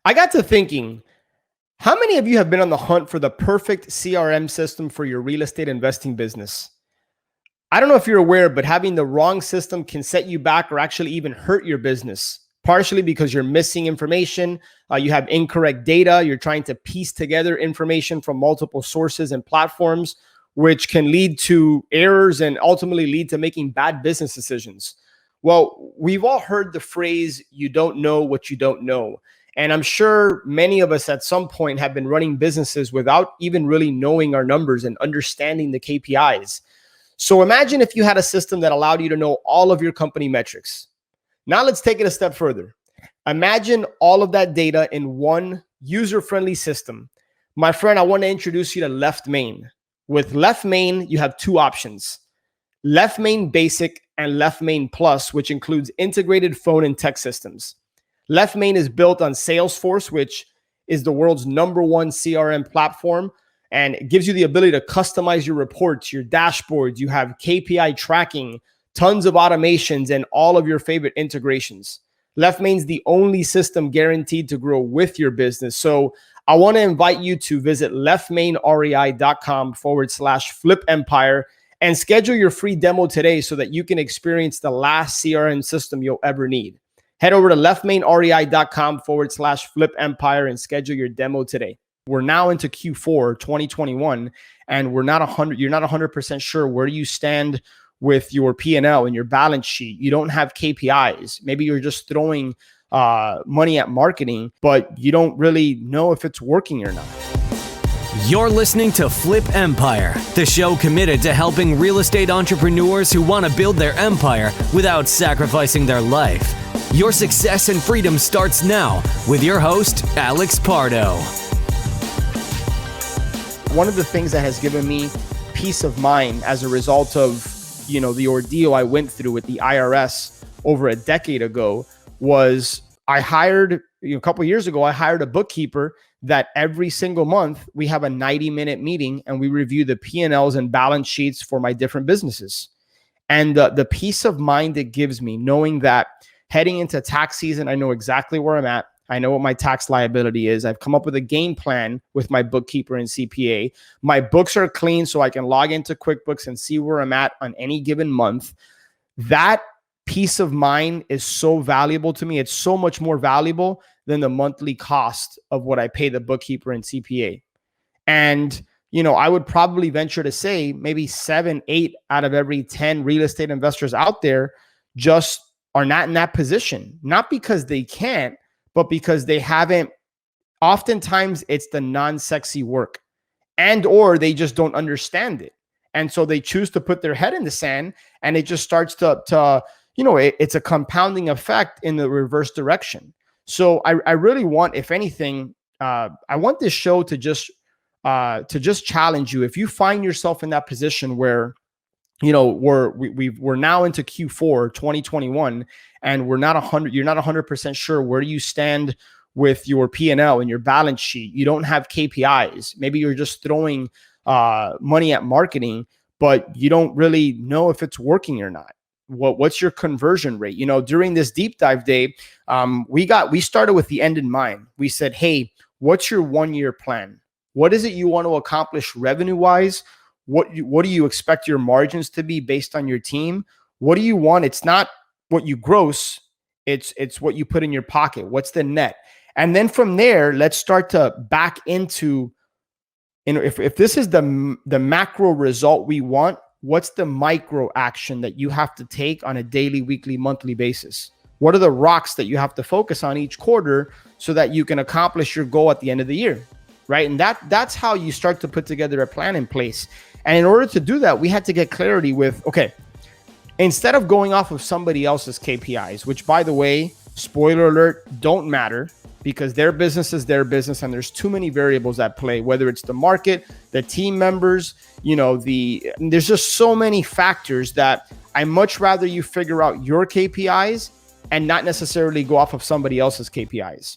I got to thinking, how many of you have been on the hunt for the perfect CRM system for your real estate investing business? I don't know if you're aware, but having the wrong system can set you back or actually even hurt your business, partially because you're missing information, you have incorrect data, you're trying to piece together information from multiple sources and platforms, which can lead to errors and ultimately lead to making bad business decisions. Well, we've all heard the phrase, you don't know what you don't know. And I'm sure many of us at some point have been running businesses without even really knowing our numbers and understanding the KPIs. So imagine if you had a system that allowed you to know all of your company metrics. Now let's take it a step further. Imagine all of that data in one user-friendly system. My friend, I want to introduce you to Left Main. With Left Main, you have two options: Left Main Basic and Left Main Plus, which includes integrated phone and text systems. Left Main is built on Salesforce, which is the world's #1 CRM platform, and it gives you the ability to customize your reports, your dashboards. You have KPI tracking, tons of automations, and all of your favorite integrations. Left Main's the only system guaranteed to grow with your business. So I want to invite you to visit leftmainrei.com/flipempire and schedule your free demo today so that you can experience the last CRM system you'll ever need. Head over to leftmainrei.com/flipempire and schedule your demo today. We're now into Q4 2021, and you're not 100% sure where you stand with your P&L and your balance sheet. You don't have KPIs. Maybe you're just throwing money at marketing, but you don't really know if it's working or not. You're listening to Flip Empire, the show committed to helping real estate entrepreneurs who want to build their empire without sacrificing their life. Your success and freedom starts now with your host, Alex Pardo. One of the things that has given me peace of mind as a result of, the ordeal I went through with the IRS over a decade ago was I hired, a couple of years ago, I hired a bookkeeper that every single month we have a 90-minute meeting and we review the P&Ls and balance sheets for my different businesses. And the peace of mind it gives me knowing that heading into tax season, I know exactly where I'm at. I know what my tax liability is. I've come up with a game plan with my bookkeeper and CPA. My books are clean so I can log into QuickBooks and see where I'm at on any given month. That peace of mind is so valuable to me. It's so much more valuable than the monthly cost of what I pay the bookkeeper and CPA. And, I would probably venture to say maybe 7, 8 out of every 10 real estate investors out there just are not in that position. Not because they can't, but because they haven't. Oftentimes it's the non-sexy work, and or they just don't understand it. And so they choose to put their head in the sand, and it just starts to it's a compounding effect in the reverse direction. So I really want, if anything, I want this show to just challenge you. If you find yourself in that position where we're now into Q4 2021 and you're not 100% sure where you stand with your P&L and your balance sheet. You don't have KPIs. Maybe you're just throwing money at marketing, but you don't really know if it's working or not. What's your conversion rate? During this deep dive day, we started with the end in mind. We said, hey, what's your 1-year plan? What is it you want to accomplish revenue wise? What do you expect your margins to be based on your team? What do you want? It's not what you gross, it's what you put in your pocket. What's the net? And then from there, let's start to back into, if this is the macro result we want, what's the micro action that you have to take on a daily, weekly, monthly basis? What are the rocks that you have to focus on each quarter so that you can accomplish your goal at the end of the year, right? And that's how you start to put together a plan in place. And in order to do that, we had to get clarity with, okay, instead of going off of somebody else's KPIs, which, by the way, spoiler alert, don't matter, because their business is their business and there's too many variables at play, whether it's the market, the team members, there's just so many factors that I much rather you figure out your KPIs and not necessarily go off of somebody else's KPIs.